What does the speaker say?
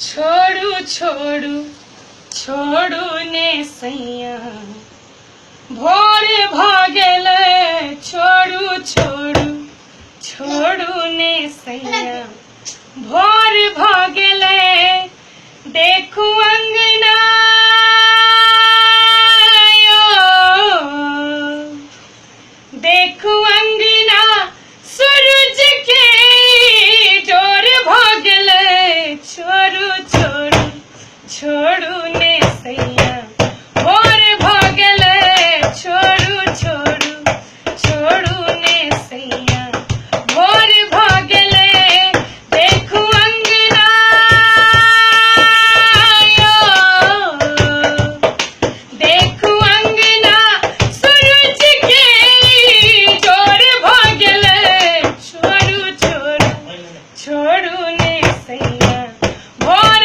छोड़ू छोड़ू छोड़ू ने सैया भोर भागल छोड़ू छोड़ू छोड़ू ने सैया भोर भागल देखू अंगना देखू अंगना सूरज के डोर भागल छोड़ू छोड़ू छोड़ू ने सैया भोर भागल छोड़ू छोड़ू छोड़ू ने सैया भोर भागल देखू अंगना देखू अंगना सूरज के डोर भागल छोड़ू छोड़ू छोड़ू ने सैया भोर